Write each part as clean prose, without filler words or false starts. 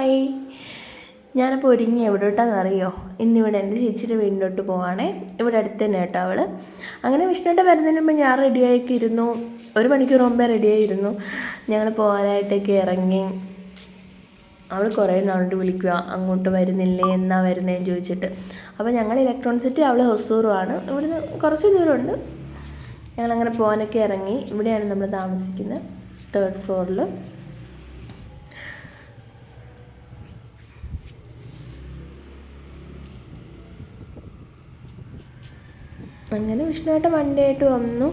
Hi. ഞാനിപ്പോൾ ഒരുങ്ങി എവിടോട്ടാന്ന് അറിയോ? ഇന്നിവിടെ എൻ്റെ ചേച്ചിയുടെ വീടിലോട്ട് പോവാണേ. ഇവിടെ അടുത്ത് തന്നെ കേട്ടോ അവൾ. അങ്ങനെ വിഷ്ണുവിൻ്റെ വരുന്നതിന് മുമ്പ് ഞാൻ റെഡിയാക്കി ഇരുന്നു. 1 മണിക്കൂർ മുമ്പേ റെഡിയായിരുന്നു. ഞങ്ങൾ പോകാനായിട്ടൊക്കെ ഇറങ്ങി. അവൾ കുറേ നാളുകൊണ്ട് വിളിക്കുക, അങ്ങോട്ട് വരുന്നില്ലേ, എന്നാ വരുന്നതെന്ന് ചോദിച്ചിട്ട്. അപ്പോൾ ഞങ്ങൾ ഇലക്ട്രോൺ സിറ്റി, അവൾ ഹൊസൂറുമാണ്. ഇവിടുന്ന് കുറച്ച് ദൂരമുണ്ട്. ഞങ്ങളങ്ങനെ പോകാനൊക്കെ ഇറങ്ങി. ഇവിടെയാണ് നമ്മൾ താമസിക്കുന്നത്, 3rd ഫ്ലോറിൽ. അങ്ങനെ വിഷ്ണുവായിട്ട് വണ്ടിയായിട്ട് വന്നു.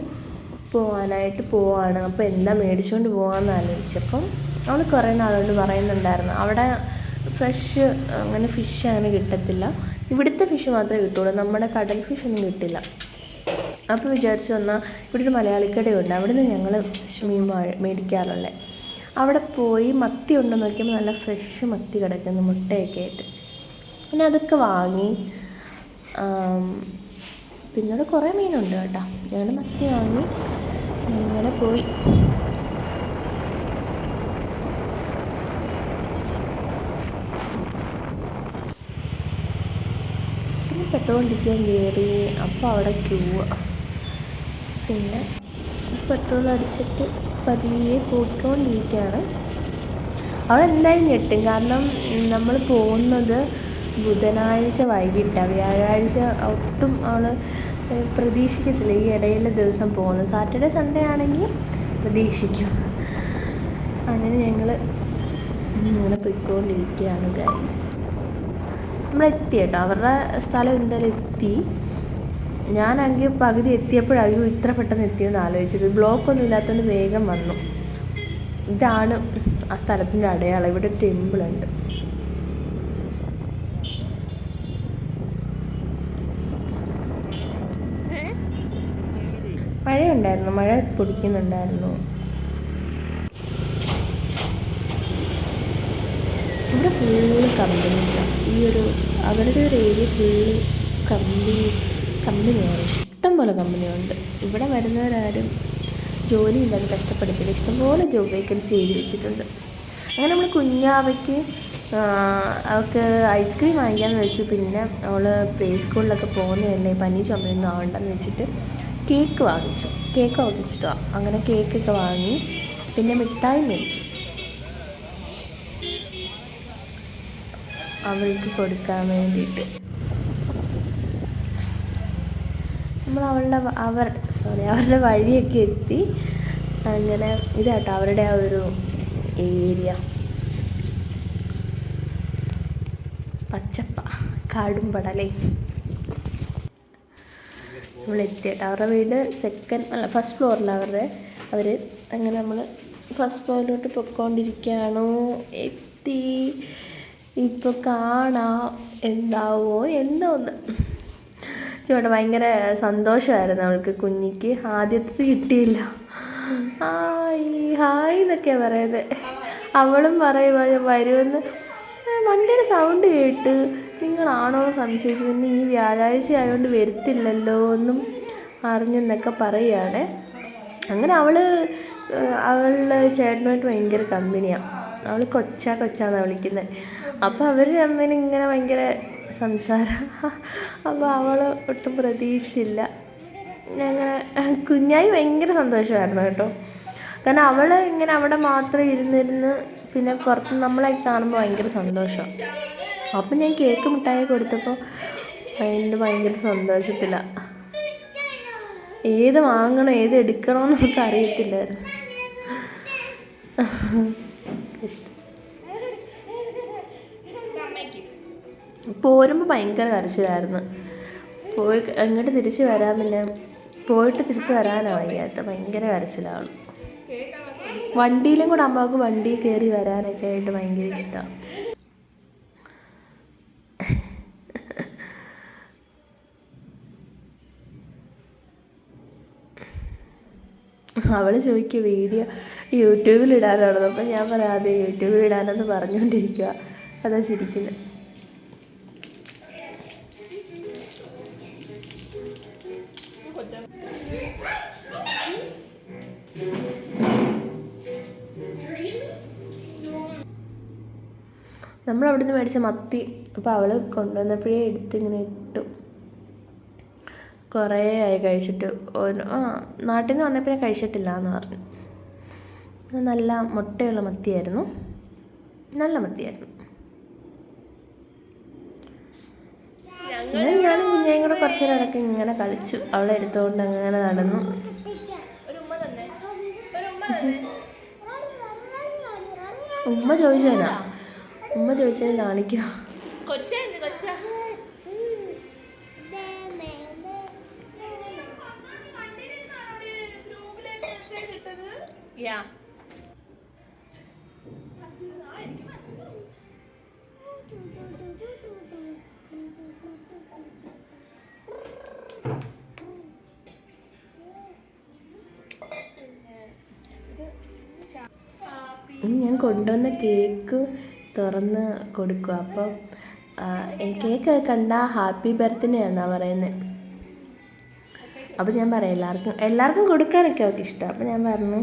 പോവാണ്. അപ്പോൾ എന്താ മേടിച്ചുകൊണ്ട് പോകാമെന്ന് ആലോചിച്ചപ്പം അവൾ കുറേ നാളുകൊണ്ട് പറയുന്നുണ്ടായിരുന്നു അവിടെ ഫ്രഷ് അങ്ങനെ ഫിഷ് അങ്ങനെ കിട്ടത്തില്ല, ഇവിടുത്തെ ഫിഷ് മാത്രമേ കിട്ടുള്ളൂ, നമ്മുടെ കടൽ ഫിഷ് ഒന്നും കിട്ടില്ല. അപ്പോൾ വിചാരിച്ചു വന്നാൽ ഇവിടെ ഒരു മലയാളിക്കടയുണ്ട്, അവിടുന്ന് ഞങ്ങൾ മീൻ മേടിക്കാറുള്ളത്. അവിടെ പോയി മത്തി ഉണ്ടെന്ന് നോക്കിയപ്പോൾ നല്ല ഫ്രഷ് മത്തി കിടക്കുന്നു, മുട്ടയൊക്കെ ആയിട്ട്. പിന്നെ അതൊക്കെ വാങ്ങി. പിന്നീട് കുറേ മീനുണ്ട് കേട്ടോ. ഞങ്ങൾ മത്തി വാങ്ങി അങ്ങനെ പോയി. പിന്നെ പെട്രോൾ അടിക്കാൻ കയറി. അപ്പോൾ അവിടെ ക്യൂ. പിന്നെ പെട്രോൾ അടിച്ചിട്ട് പതിയെ പോയിക്കൊണ്ടിരിക്കുകയാണ്. അവിടെ എന്തായാലും ഞെട്ടും, കാരണം നമ്മൾ പോകുന്നത് ബുധനാഴ്ച വൈകിട്ടാണ്. വ്യാഴാഴ്ച ഒട്ടും അവൾ പ്രതീക്ഷിക്കത്തില്ല ഈ ഇടയിലെ ദിവസം പോകുന്നത്. സാറ്റർഡേ സൺഡേ ആണെങ്കിൽ പ്രതീക്ഷിക്കും. അങ്ങനെ ഞങ്ങൾ ഇങ്ങനെ പോയിക്കൊണ്ടിരിക്കുകയാണ് ഗൈസ്. നമ്മളെത്തി കേട്ടോ, അവരുടെ സ്ഥലം എന്തായാലും എത്തി. ഞാനാണെങ്കിൽ പകുതി എത്തിയപ്പോഴായോ ഇത്ര പെട്ടെന്ന് എത്തിയെന്ന് ആലോചിച്ചത്. ബ്ലോക്കൊന്നും ഇല്ലാത്തതുകൊണ്ട് വേഗം വന്നു. ഇതാണ് ആ സ്ഥലത്തിൻ്റെ അടയാളം. ഇവിടെ ടെമ്പിളുണ്ട്. മഴയുണ്ടായിരുന്നു, മഴ പൊടിക്കുന്നുണ്ടായിരുന്നു. ഇവിടെ ഫുള്ള് കമ്പനീസാണ്. അവരുടെ ഒരു ഏരിയ ഫുള്ള് കമ്പനിയാണ്. ഇഷ്ടംപോലെ കമ്പനിയുണ്ട്. ഇവിടെ വരുന്നവരാരും ജോലിയില്ലാതെ കഷ്ടപ്പെടുത്തില്ല. ഇഷ്ടംപോലെ ജോബ് വേക്കൻസി എഴുതി വെച്ചിട്ടുണ്ട്. അങ്ങനെ നമ്മൾ കുഞ്ഞാവയ്ക്ക് അവൾക്ക് ഐസ്ക്രീം വാങ്ങിക്കാമെന്ന് വെച്ചു. പിന്നെ അവൾ പ്ലേ സ്കൂളിലൊക്കെ പോകുന്നതല്ലേ, പനി ചുമയൊന്നും ആവണ്ടെന്ന് വെച്ചിട്ട് കേക്ക് വാങ്ങിച്ചു. കേക്ക് അവൾക്ക് ഇഷ്ടമാണ്. അങ്ങനെ കേക്കൊക്കെ വാങ്ങി. പിന്നെ മിഠായി മേടിച്ചു അവൾക്ക് കൊടുക്കാൻ വേണ്ടിയിട്ട്. നമ്മൾ അവരുടെ വഴിയൊക്കെ എത്തി. അങ്ങനെ ഇതാട്ടോ അവരുടെ ആ ഒരു ഏരിയ. പച്ചപ്പ കാടും പടലേ. നമ്മൾ എത്തിയിട്ട് അവരുടെ വീട് ഫസ്റ്റ് ഫ്ലോറിലാണ് അവർ. അങ്ങനെ നമ്മൾ ഫസ്റ്റ് ഫ്ലോറിലോട്ട് പൊയ്ക്കൊണ്ടിരിക്കുകയാണോ. എത്തി. ഇപ്പോൾ കാണാം എന്താവോ എന്തോന്ന്. ചൂടെ ഭയങ്കര സന്തോഷമായിരുന്നു അവൾക്ക്. കുഞ്ഞിക്ക് ആദ്യത്തെ കിട്ടിയില്ല. ഹായ് എന്നൊക്കെയാണ് പറയുന്നത്. അവളും വരുമെന്ന്. വണ്ടിയുടെ സൗണ്ട് കേട്ട് നിങ്ങളാണോ എന്ന് സംശയിച്ചു. പിന്നെ ഈ വ്യാഴാഴ്ച ആയതുകൊണ്ട് വരത്തില്ലല്ലോ എന്നും അറിഞ്ഞെന്നൊക്കെ പറയുകയാണ്. അങ്ങനെ അവളുടെ ചേട്ടനുമായിട്ട് ഭയങ്കര കമ്പനിയാണ്. അവൾ കൊച്ചാന്നാണ് വിളിക്കുന്നത്. അപ്പോൾ അവർ തമ്മിൽ ഇങ്ങനെ ഭയങ്കര സംസാരം. അപ്പോൾ അവൾ ഒട്ടും പ്രതീക്ഷിച്ചില്ല. ഞങ്ങൾ കുഞ്ഞായി ഭയങ്കര സന്തോഷമായിരുന്നു കേട്ടോ. കാരണം അവൾ ഇങ്ങനെ അവിടെ മാത്രം ഇരുന്നിരുന്ന് പിന്നെ പുറത്ത് നമ്മളെ കാണുമ്പോൾ ഭയങ്കര സന്തോഷമാണ്. അപ്പം ഞാൻ കേക്ക് മിഠായി കൊടുത്തപ്പോൾ ഭയങ്കര സന്തോഷത്തിലാണ്. ഏത് വാങ്ങണോ ഏത് എടുക്കണമെന്ന് നമുക്ക് അറിയത്തില്ലായിരുന്നു. ഇഷ്ടം. പോരുമ്പോൾ ഭയങ്കര കരച്ചിലായിരുന്നു. എങ്ങോട്ട് തിരിച്ച് വരാമെന്നില്ല, പോയിട്ട് തിരിച്ച് വരാനാണ് വയ്യാത്ത. ഭയങ്കര കരച്ചിലാണ്. വണ്ടിയിലും കൂടെ അമ്മക്ക് വണ്ടിയിൽ കയറി വരാനൊക്കെ ആയിട്ട് ഭയങ്കര ഇഷ്ടമാണ്. അവൾ ചോദിക്കുക വീഡിയോ യൂട്യൂബിൽ ഇടാനാണോ. അപ്പം ഞാൻ പറയാം അതെ യൂട്യൂബിൽ ഇടാനെന്ന് പറഞ്ഞുകൊണ്ടിരിക്കുക. അതാ ചിരിക്കുന്നത്. നമ്മളവിടുന്ന് മേടിച്ച മത്തി. അപ്പോൾ അവൾ കൊണ്ടുവന്നപ്പോഴേ ഇങ്ങനെ ഇട്ടു. കുറേ ആയി കഴിച്ചിട്ട്. നാട്ടിൽ നിന്ന് വന്നപ്പോൾ കഴിച്ചിട്ടില്ല എന്ന് പറഞ്ഞു. നല്ല മുട്ടയുള്ള മത്തിയായിരുന്നു, നല്ല മത്തിയായിരുന്നു. അങ്ങനെ ഞാനും കുഞ്ഞായും കൂടെ കുറച്ച് നേരം ഇടയ്ക്ക് ഇങ്ങനെ കളിച്ചു. അവളെ എടുത്തുകൊണ്ട് അങ്ങനെ നടന്നു. ഉമ്മ ചോദിച്ചേനാ, ഉമ്മ ചോദിച്ചതിന് കാണിക്കുക. ഞാൻ കൊണ്ടുവന്ന കേക്ക് തുറന്ന് കൊടുക്കുക. അപ്പോൾ കേക്ക് കണ്ടാൽ ഹാപ്പി ബർത്ത്ഡേ എന്നാണ് പറയുന്നത്. അപ്പോൾ ഞാൻ പറയാം എല്ലാവർക്കും കൊടുക്കാനൊക്കെ അവർക്ക് ഇഷ്ടം. അപ്പോൾ ഞാൻ പറഞ്ഞു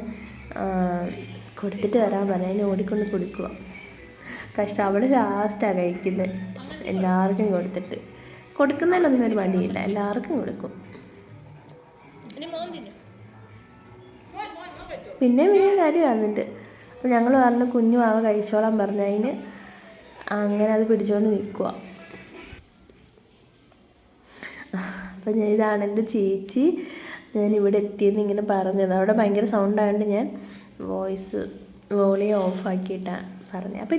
കൊടുത്തിട്ട് വരാൻ പറയാം. അതിന് ഓടിക്കൊണ്ട് കൊടുക്കുക. കഷ്ടം, അവൾ ലാസ്റ്റാണ് കഴിക്കുന്നത്. എല്ലാവർക്കും കൊടുക്കുന്നതിനൊന്നും ഒരു മടിയില്ല, എല്ലാവർക്കും കൊടുക്കും. പിന്നെ കാര്യം വന്നിട്ട് അപ്പോൾ ഞങ്ങൾ പറഞ്ഞു കുഞ്ഞു മാവ കഴിച്ചോളാൻ പറഞ്ഞു. അതിന് അങ്ങനെ അത് പിടിച്ചുകൊണ്ട് നിൽക്കുക. അപ്പം ഇതാണ് എൻ്റെ ചേച്ചി. ഞാൻ ഇവിടെ എത്തിയെന്ന് ഇങ്ങനെ പറഞ്ഞത്. അവിടെ ഭയങ്കര സൗണ്ടായതുകൊണ്ട് ഞാൻ വോളിയം ഓഫാക്കിയിട്ടാണ് പറഞ്ഞത്. അപ്പോൾ